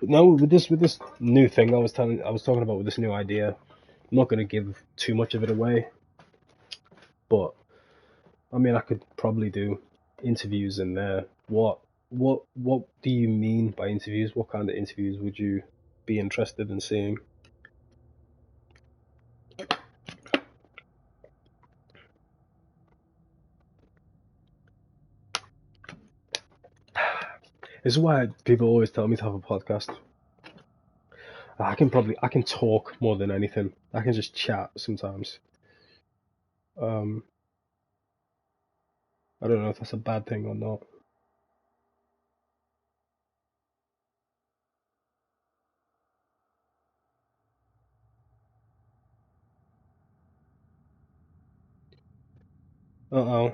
No, with this new thing I was talking about with this new idea, I'm not gonna give too much of it away, but I mean I could probably do interviews in there. What do you mean by interviews? What kind of interviews would you be interested in seeing? This is why people always tell me to have a podcast. I can talk more than anything. I can just chat sometimes. Um, I don't know if that's a bad thing or not. Uh-oh.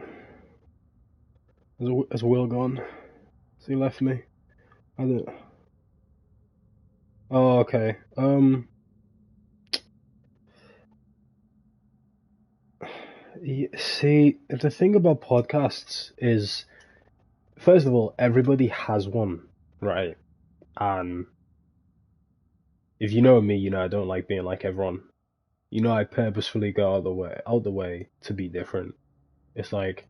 Has Will gone? Has he left me? I don't. Oh, okay. See, the thing about podcasts is, first of all, everybody has one, right? And if you know me, you know I don't like being like everyone. You know I purposefully go out the way to be different. It's like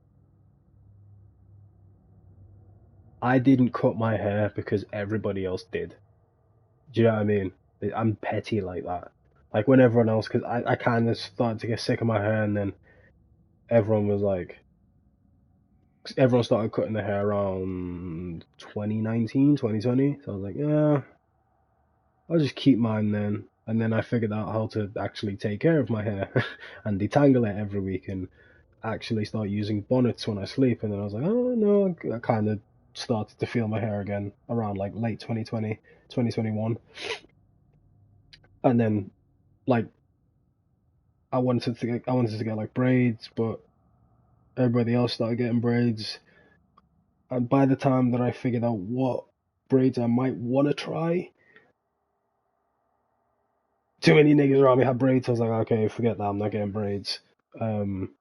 I didn't cut my hair because everybody else did. Do you know what I mean? I'm petty like that. Like when everyone else, because I kind of started to get sick of my hair, and then everyone was like, everyone started cutting their hair around 2019, 2020. So I was like, yeah, I'll just keep mine then. And then I figured out how to actually take care of my hair and detangle it every week and actually start using bonnets when I sleep. And then I was like, oh no, I kind of started to feel my hair again around like late 2020, 2021. And then like I wanted to get like braids, but everybody else started getting braids. And by the time that I figured out what braids I might want to try, too many niggas around me had braids. I was like, okay, forget that. I'm not getting braids. Um,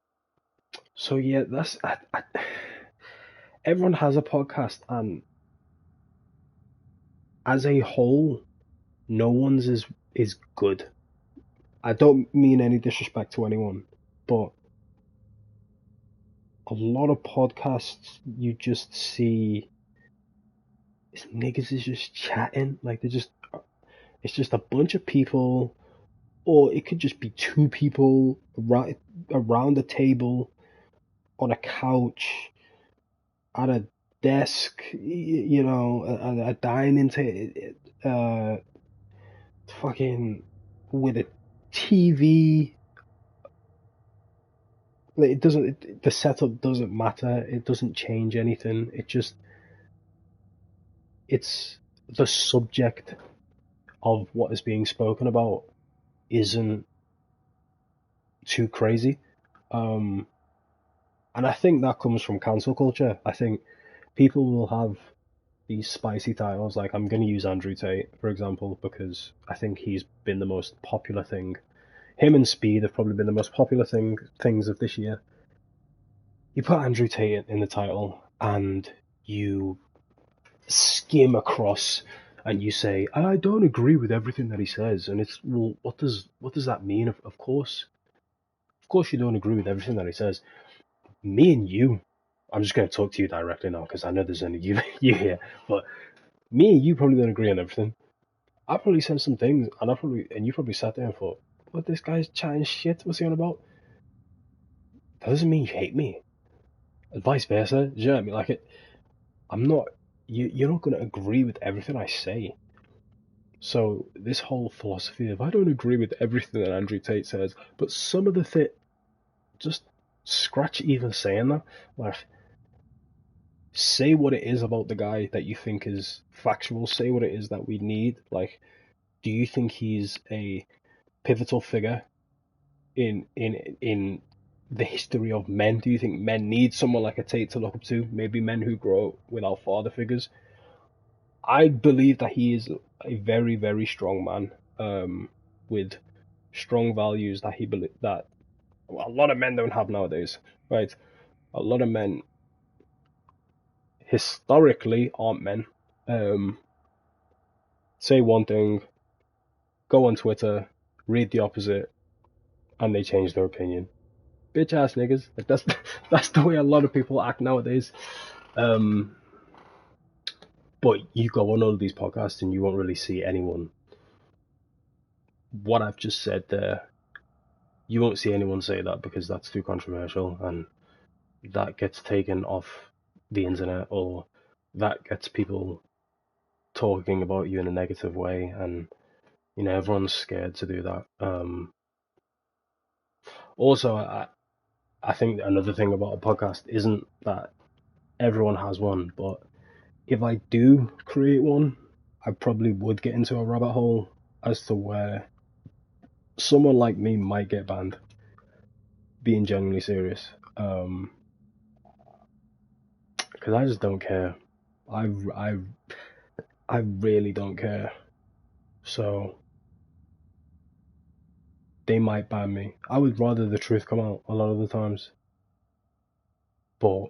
so yeah, everyone has a podcast, and as a whole, no one's is good. I don't mean any disrespect to anyone, but a lot of podcasts you just see niggas is just chatting, like they're just it's just a bunch of people, or it could just be two people around a table on a couch at a desk, you know, a dining table, fucking with a TV. Like, the setup doesn't matter. It doesn't change anything. It's the subject of what is being spoken about isn't too crazy. Um, and I think that comes from cancel culture. I think people will have these spicy titles, like I'm going to use Andrew Tate, for example, because I think he's been the most popular thing. Him and Speed have probably been the most popular things of this year. You put Andrew Tate in the title, and you skim across, and you say, "I don't agree with everything that he says," and it's well, what does that mean? Of course, you don't agree with everything that he says. Me and you, I'm just going to talk to you directly now because I know there's only you here, but me and you probably don't agree on everything. I probably said some things, and you probably sat there and thought, "What, this guy's chatting shit? What's he on about?" That doesn't mean you hate me, and vice versa. Do you know what I mean? Like I'm not. You're not going to agree with everything I say. So this whole philosophy of I don't agree with everything that Andrew Tate says, but some of the just scratch even saying that. Like, say what it is about the guy that you think is factual. Say what it is that we need. Like, do you think he's a pivotal figure in the history of men? Do you think men need someone like a Tate to look up to? Maybe men who grow up without father figures. I believe that he is a very, very strong man, with strong values that he believe that a lot of men don't have nowadays, right? A lot of men historically aren't men. Um, say one thing, go on Twitter, read the opposite, and they change their opinion. Bitch ass niggas. Like that's the way a lot of people act nowadays. But you go on all of these podcasts and you won't really see anyone. What I've just said there, you won't see anyone say that because that's too controversial and that gets taken off the internet, or that gets people talking about you in a negative way, and everyone's scared to do that. Also, I think another thing about a podcast isn't that everyone has one, but if I do create one, I probably would get into a rabbit hole as to where someone like me might get banned. Being genuinely serious, because I just don't care. I really don't care. So they might ban me. I would rather the truth come out a lot of the times, but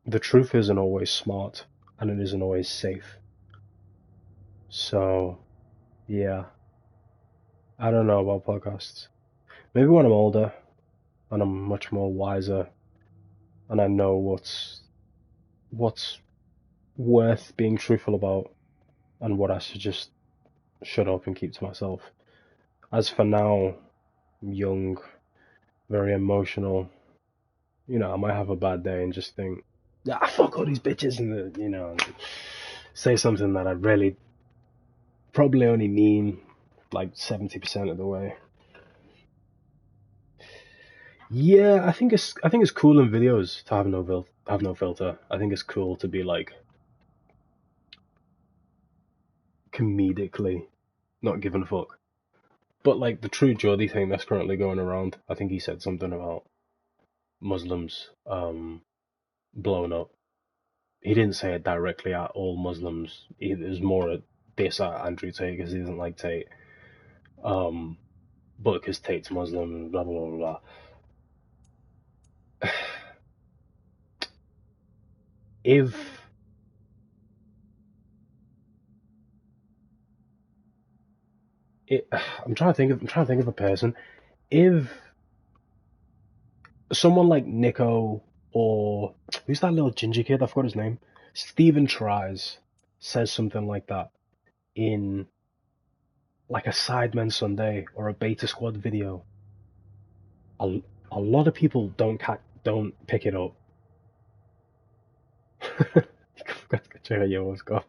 the truth isn't always smart and it isn't always safe. So yeah, I don't know about podcasts. Maybe when I'm older and I'm much more wiser and I know what's worth being truthful about and what I should just shut up and keep to myself. As for now, I'm young, very emotional. I might have a bad day and just think, fuck all these bitches, and say something that I really probably only mean like 70% of the way. Yeah, I think it's cool in videos to have no filter. I think it's cool to be like comedically not giving a fuck. But like the True Geordie thing that's currently going around, I think he said something about Muslims blowing up. He didn't say it directly at all Muslims. It was more a diss at Andrew Tate because he doesn't like Tate. But because Tate's Muslim, blah blah blah blah. If I'm trying to think of a person. If someone like Nico or who's that little ginger kid? I forgot his name. Stephen Tries says something like that in like a Sidemen Sunday or a Beta Squad video. A lot of people don't pick it up. Forgot to check out Yo's go.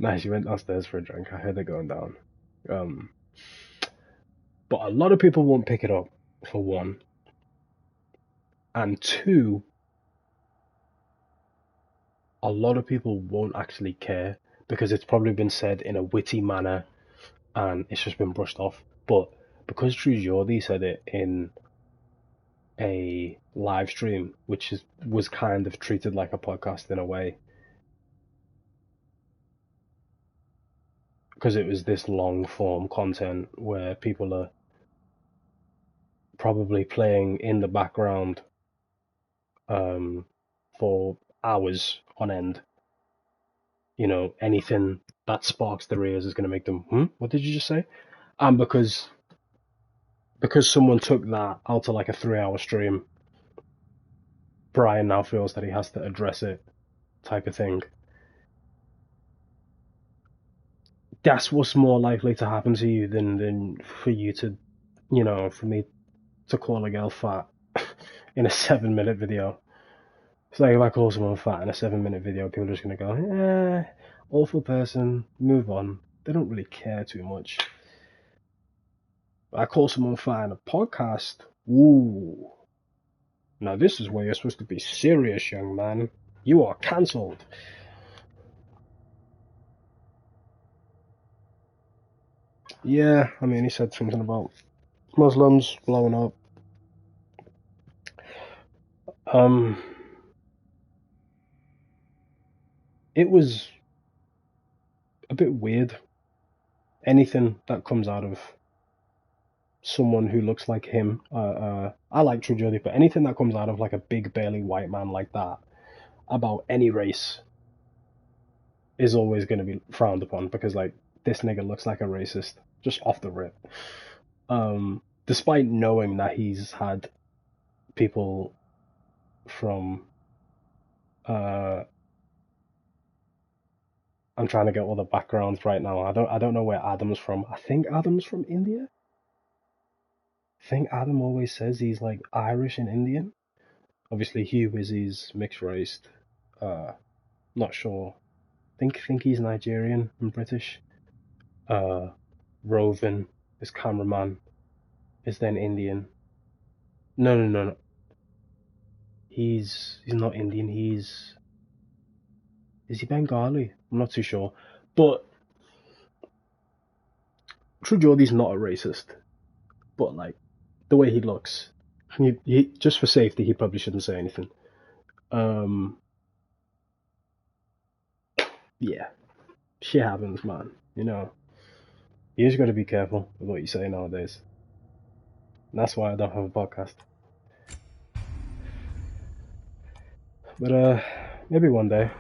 Nah, she went downstairs for a drink. I heard her going down. But a lot of people won't pick it up, for one. And two, a lot of people won't actually care because it's probably been said in a witty manner and it's just been brushed off. But because True Geordie said it in a live stream, which was kind of treated like a podcast in a way, because it was this long form content where people are probably playing in the background for hours on end. Anything that sparks their ears is going to make them, what did you just say? And because someone took that out to like a 3-hour stream, Brian now feels that he has to address it, type of thing. That's what's more likely to happen to you than for you to, for me to call a girl fat in a 7-minute video. It's like if I call someone fat in a 7-minute video, people are just going to go, awful person, move on. They don't really care too much. I call someone fat in a podcast, ooh. Now this is where you're supposed to be serious, young man. You are cancelled. Yeah, I mean, he said something about Muslims blowing up. It was a bit weird. Anything that comes out of someone who looks like him, I like True Geordie, but anything that comes out of like a big burly white man like that about any race is always going to be frowned upon because like this nigga looks like a racist just off the rip. Despite knowing that he's had people from I'm trying to get all the backgrounds right now. I don't know where Adam's from. I think Adam's from India. I think Adam always says he's like Irish and Indian. Obviously Hugh is he's mixed raced. Not sure. Think he's Nigerian and British. Rovin, his cameraman, is then Indian. No. He's not Indian. Is he Bengali? I'm not too sure. But True Geordie's not a racist. But like the way he looks, he just for safety, he probably shouldn't say anything. Yeah, shit happens, man. You know, you just got to be careful with what you say nowadays. And that's why I don't have a podcast. But maybe one day.